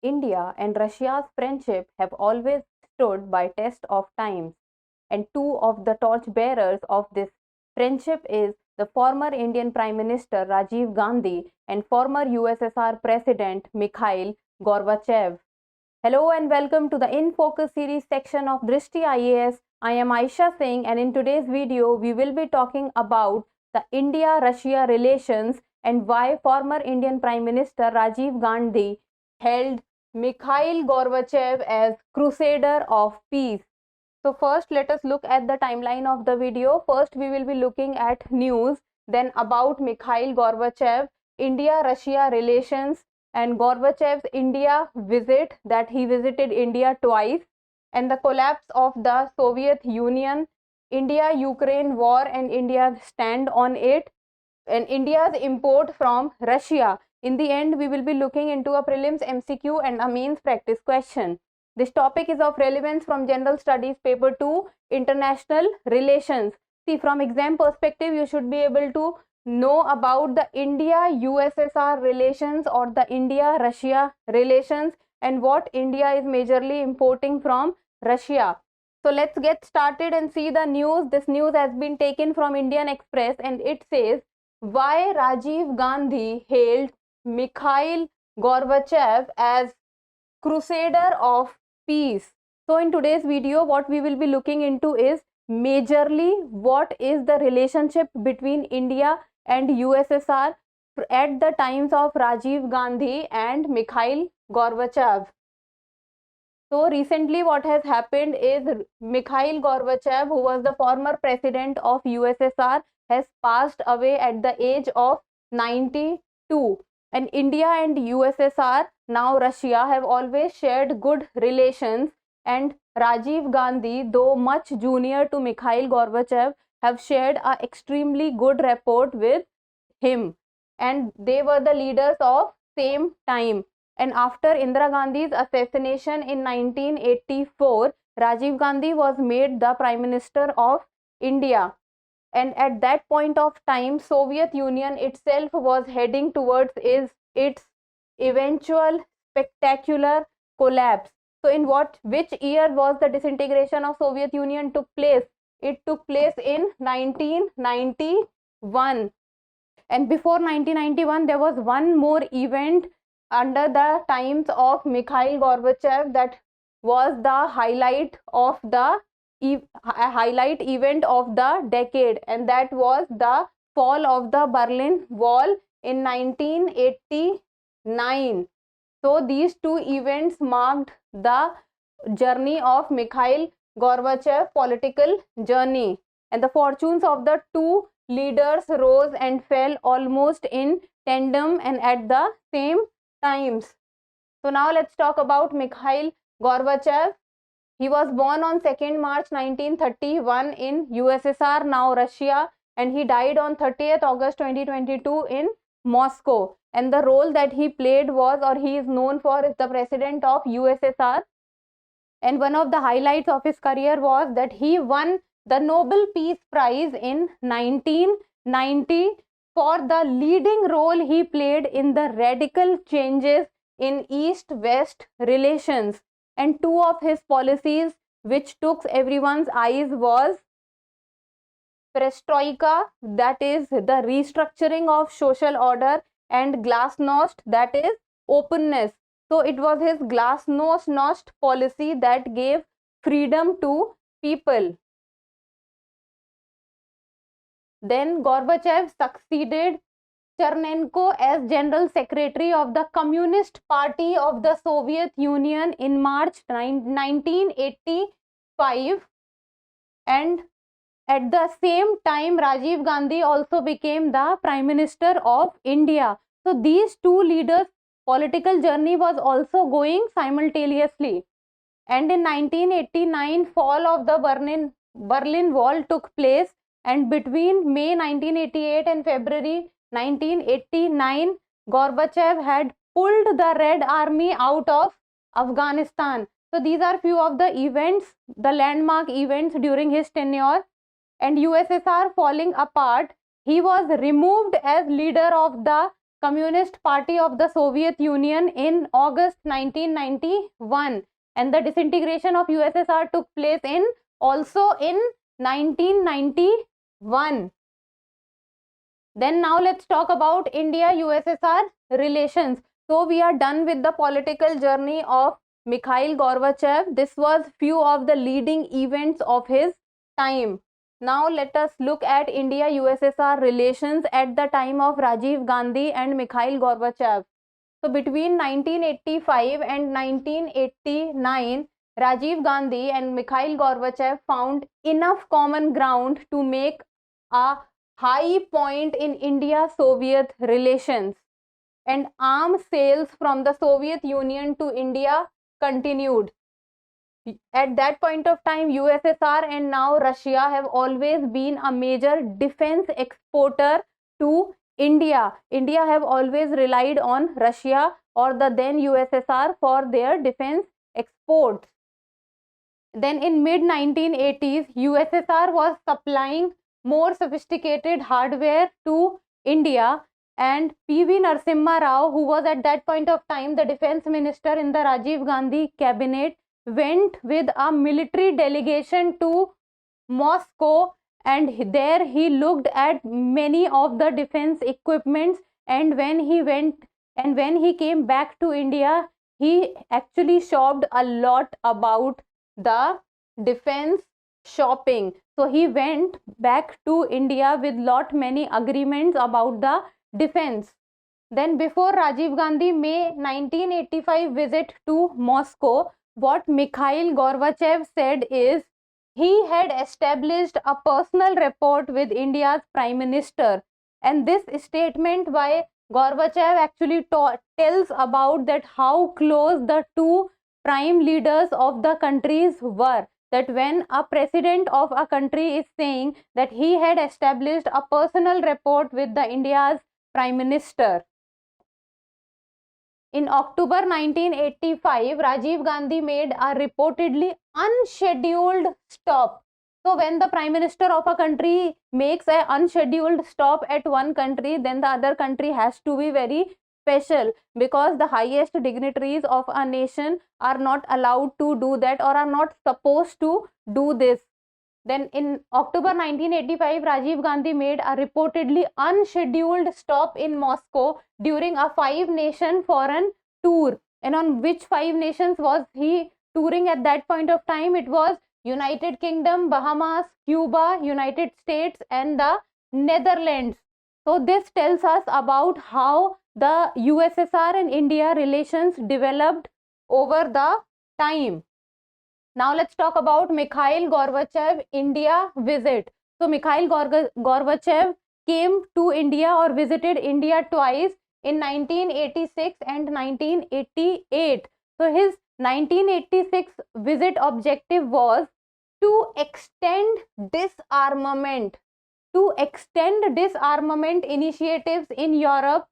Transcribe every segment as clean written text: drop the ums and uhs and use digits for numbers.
India and Russia's friendship have always stood by test of times, and two of the torchbearers of this friendship is the former Indian Prime Minister Rajiv Gandhi and former USSR President Mikhail Gorbachev. Hello and welcome to the In Focus series section of Drishti IAS. I am Aisha Singh, and in today's video we will be talking about the India-Russia relations and why former Indian Prime Minister Rajiv Gandhi held Mikhail Gorbachev as crusader of peace. So first let us look at the timeline of the video. First we will be looking at news, then about Mikhail Gorbachev, India-Russia relations, and Gorbachev's India visit, that he visited India twice, and the collapse of the Soviet Union, India-Ukraine war and India's stand on it, and India's import from Russia. In the end, we will be looking into a prelims MCQ and a mains practice question. This topic is of relevance from General Studies Paper 2, International Relations. See, from exam perspective, you should be able to know about the India-USSR relations or the India-Russia relations and what India is majorly importing from Russia. So let's get started and see the news. This news has been taken from Indian Express and it says, why Rajiv Gandhi hailed Mikhail Gorbachev as crusader of peace. So in today's video, what we will be looking into is majorly what is the relationship between India and USSR at the times of Rajiv Gandhi and Mikhail Gorbachev. So recently what has happened is Mikhail Gorbachev, who was the former president of USSR, has passed away at the age of 92. And India and USSR, now Russia, have always shared good relations, and Rajiv Gandhi, though much junior to Mikhail Gorbachev, have shared an extremely good rapport with him, and they were the leaders of same time. And after Indira Gandhi's assassination in 1984, Rajiv Gandhi was made the Prime Minister of India. And at that point of time, Soviet Union itself was heading towards its eventual spectacular collapse. So in which year was the disintegration of Soviet Union took place? It took place in 1991. And before 1991, there was one more event under the times of Mikhail Gorbachev that was the highlight event of the decade, and that was the fall of the Berlin Wall in 1989. So these two events marked the journey of Mikhail Gorbachev political journey, and the fortunes of the two leaders rose and fell almost in tandem and at the same times. So now let's talk about Mikhail Gorbachev. He was born on 2nd March 1931 in USSR, now Russia, and he died on 30th August 2022 in Moscow. And the role that he played was, or he is known for, is the president of USSR. And one of the highlights of his career was that he won the Nobel Peace Prize in 1990 for the leading role he played in the radical changes in East-West relations. And two of his policies which took everyone's eyes was perestroika, that is the restructuring of social order, and glasnost, that is openness. So it was his glasnost policy that gave freedom to people. Then Gorbachev succeeded Chernenko as General Secretary of the Communist Party of the Soviet Union in March 1985, and at the same time Rajiv Gandhi also became the Prime Minister of India. So these two leaders' political journey was also going simultaneously. And in 1989, fall of the Berlin Wall took place, and between May 1988 and February 1989, Gorbachev had pulled the Red Army out of Afghanistan. So these are few of the events, the landmark events during his tenure. And USSR falling apart, he was removed as leader of the Communist Party of the Soviet Union in August 1991, and the disintegration of USSR took place also in 1991. Then now let's talk about India-USSR relations. So we are done with the political journey of Mikhail Gorbachev. This was few of the leading events of his time. Now let us look at India-USSR relations at the time of Rajiv Gandhi and Mikhail Gorbachev. So between 1985 and 1989, Rajiv Gandhi and Mikhail Gorbachev found enough common ground to make a high point in India-Soviet relations, and arms sales from the Soviet Union to India continued. At that point of time, USSR and now Russia have always been a major defense exporter to India. India have always relied on Russia or the then USSR for their defense exports. Then in mid 1980s, USSR was supplying more sophisticated hardware to India, and P.V. Narasimha Rao, who was at that point of time the defense minister in the Rajiv Gandhi cabinet, went with a military delegation to Moscow, and there he looked at many of the defense equipments, and when he came back to India, he actually shopped a lot about the defense shopping. So he went back to India with many agreements about the defense. Then before Rajiv Gandhi May 1985 visit to Moscow, what Mikhail Gorbachev said is he had established a personal rapport with India's Prime Minister, and this statement by Gorbachev actually tells about that how close the two prime leaders of the countries were. That when a president of a country is saying that he had established a personal rapport with the India's Prime Minister. In October 1985, Rajiv Gandhi made a reportedly unscheduled stop. So when the Prime Minister of a country makes an unscheduled stop at one country, then the other country has to be very special, because the highest dignitaries of a nation are not allowed to do that or are not supposed to do this. Then in October 1985, Rajiv Gandhi made a reportedly unscheduled stop in Moscow during a 5-nation foreign tour. And on which 5 nations was he touring at that point of time? It was United Kingdom, Bahamas, Cuba, United States, and the Netherlands. So this tells us about how the USSR and India relations developed over the time. Now let's talk about Mikhail Gorbachev India visit. So Mikhail Gorbachev came to India or visited India twice, in 1986 and 1988. So his 1986 visit objective was to extend disarmament initiatives in Europe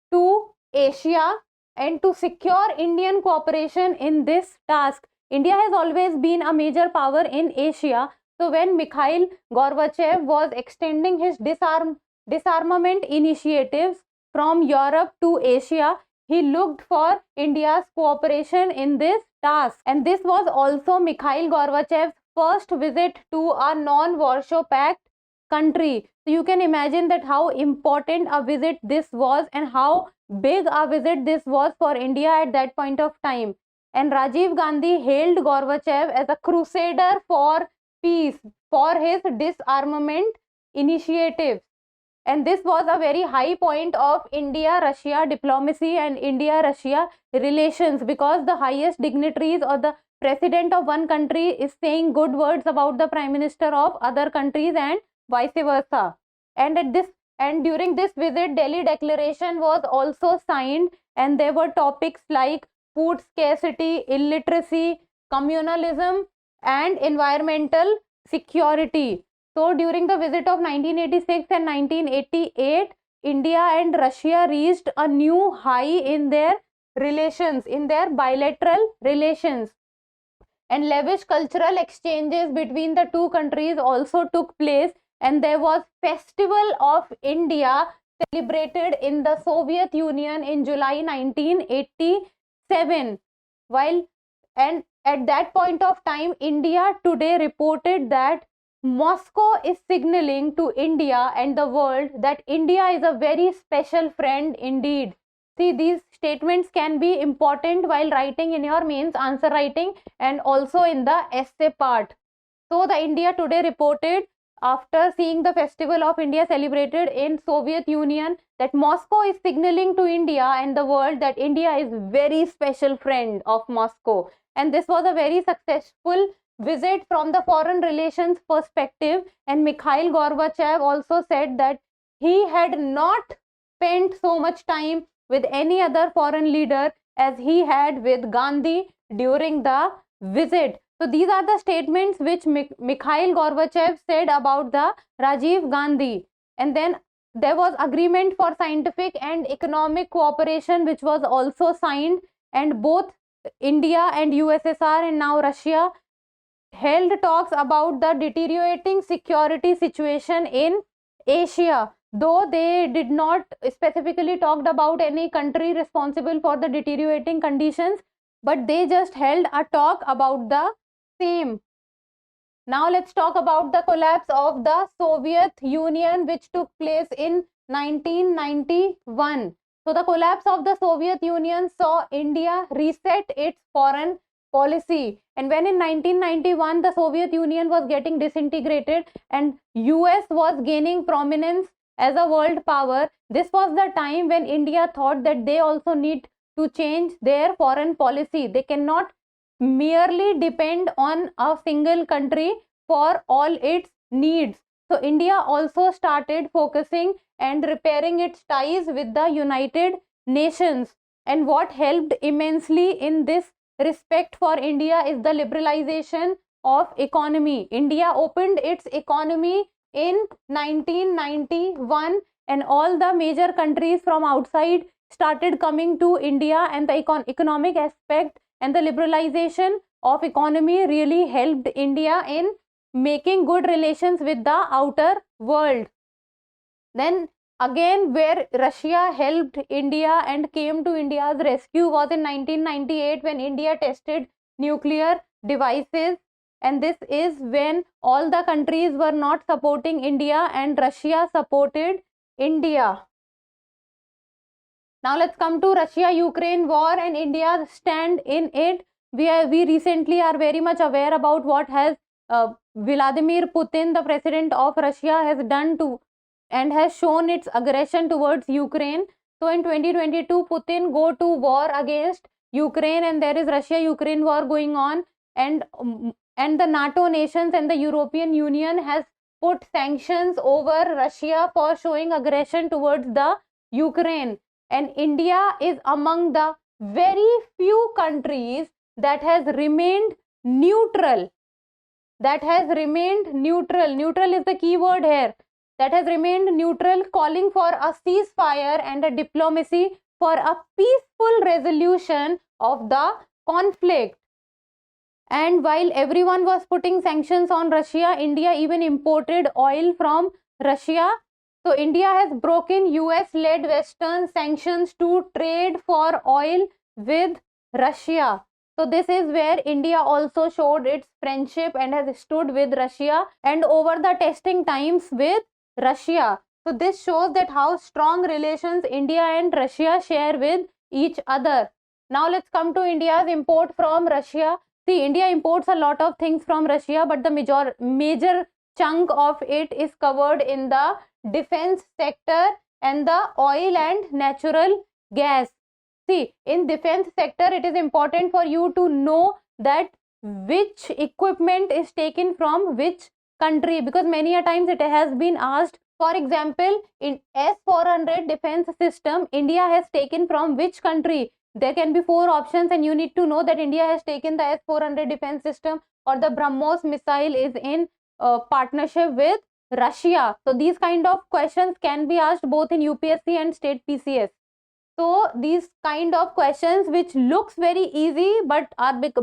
to Asia, and to secure Indian cooperation in this task. India has always been a major power in Asia. So when Mikhail Gorbachev was extending his disarmament initiatives from Europe to Asia, he looked for India's cooperation in this task. And this was also Mikhail Gorbachev's first visit to a non-Warsaw Pact country. So you can imagine that how important a visit this was and how big a visit this was for India at that point of time. And Rajiv Gandhi hailed Gorbachev as a crusader for peace, for his disarmament initiatives. And this was a very high point of India-Russia diplomacy and India-Russia relations, because the highest dignitaries or the president of one country is saying good words about the prime minister of other countries and vice versa. And during this visit, Delhi Declaration was also signed, and there were topics like food scarcity, illiteracy, communalism, and environmental security. So during the visit of 1986 and 1988, India and Russia reached a new high in their relations, in their bilateral relations. And lavish cultural exchanges between the two countries also took place, and there was Festival of India celebrated in the Soviet Union in July 1987. And at that point of time, India Today reported that Moscow is signaling to India and the world that India is a very special friend indeed. See, these statements can be important while writing in your mains answer writing and also in the essay part. So the India Today reported, after seeing the Festival of India celebrated in Soviet Union, that Moscow is signaling to India and the world that India is very special friend of Moscow. And this was a very successful visit from the foreign relations perspective. And Mikhail Gorbachev also said that he had not spent so much time with any other foreign leader as he had with Gandhi during the visit. So these are the statements which Mikhail Gorbachev said about the Rajiv Gandhi. And then there was agreement for scientific and economic cooperation which was also signed, and both India and USSR and now Russia held talks about the deteriorating security situation in Asia. Though they did not specifically talked about any country responsible for the deteriorating conditions, but they just held a talk about the same. Now let's talk about the collapse of the Soviet Union which took place in 1991. So the collapse of the Soviet Union saw India reset its foreign policy, and when in 1991 the Soviet Union was getting disintegrated and US was gaining prominence as a world power, this was the time when India thought that they also need to change their foreign policy. They cannot merely depend on a single country for all its needs. So India also started focusing and repairing its ties with the United Nations. And what helped immensely in this respect for India is the liberalization of economy. India opened its economy in 1991, and all the major countries from outside started coming to India, and the economic aspect and the liberalization of economy really helped India in making good relations with the outer world. Then again, where Russia helped India and came to India's rescue was in 1998 when India tested nuclear devices, and this is when all the countries were not supporting India and Russia supported India. Now let's come to Russia-Ukraine war and India's stand in it. We recently are very much aware about what has Vladimir Putin, the president of Russia, has done to and has shown its aggression towards Ukraine. So in 2022, Putin go to war against Ukraine, and there is Russia-Ukraine war going on, and the NATO nations and the European Union has put sanctions over Russia for showing aggression towards the Ukraine. And India is among the very few countries that has remained neutral. Neutral is the key word here. That has remained neutral, calling for a ceasefire and a diplomacy for a peaceful resolution of the conflict. And while everyone was putting sanctions on Russia, India even imported oil from Russia. So India has broken US-led Western sanctions to trade for oil with Russia. So this is where India also showed its friendship and has stood with Russia and over the testing times with Russia. So this shows that how strong relations India and Russia share with each other. Now let's come to India's import from Russia. See, India imports a lot of things from Russia, but the major chunk of it is covered in the defense sector and the oil and natural gas. See, in defense sector, it is important for you to know that which equipment is taken from which country, because many a times it has been asked. For example, in S-400 defense system, India has taken from which country? There can be 4 options, and you need to know that India has taken the S-400 defense system, or the BrahMos missile is in partnership with Russia. So these kind of questions can be asked both in UPSC and state PCS. So these kind of questions which looks very easy but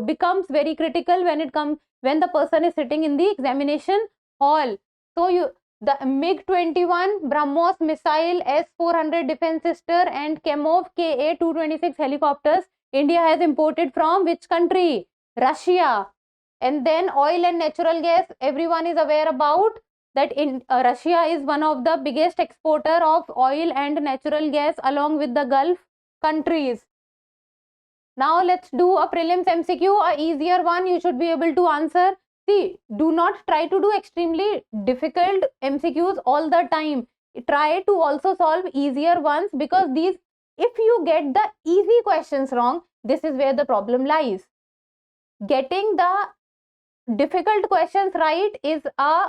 becomes very critical when the person is sitting in the examination hall. So The MiG-21, BrahMos missile, S-400 defense system and Kamov Ka-226 helicopters India has imported from which country? Russia. And then oil and natural gas, everyone is aware about that Russia is one of the biggest exporter of oil and natural gas along with the Gulf countries. Now let's do a prelims MCQ, a easier one you should be able to answer. See, do not try to do extremely difficult MCQs all the time. Try to also solve easier ones, because these, if you get the easy questions wrong, this is where the problem lies. Getting the difficult questions right is a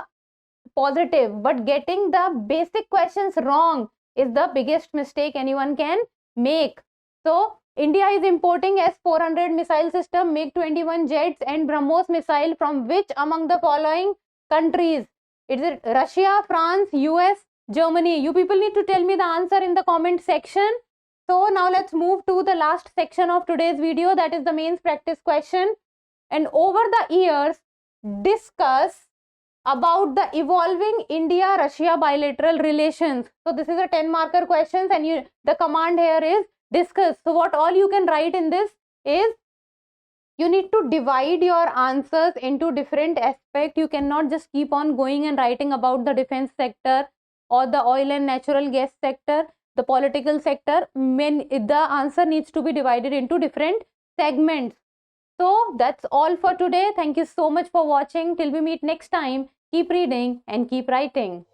positive, but getting the basic questions wrong is the biggest mistake anyone can make. So India is importing S-400 missile system, MiG-21 jets and BrahMos missile from which among the following countries? Is it Russia, France, US, Germany? You people need to tell me the answer in the comment section. So now let's move to the last section of today's video, that is the mains practice question. And over the years, discuss about the evolving India-Russia bilateral relations. So this is a 10-marker questions, and the command here is discuss. So what all you can write in this is, you need to divide your answers into different aspects. You cannot just keep on going and writing about the defense sector or the oil and natural gas sector, the political sector. The answer needs to be divided into different segments. So that's all for today. Thank you so much for watching. Till we meet next time, keep reading and keep writing.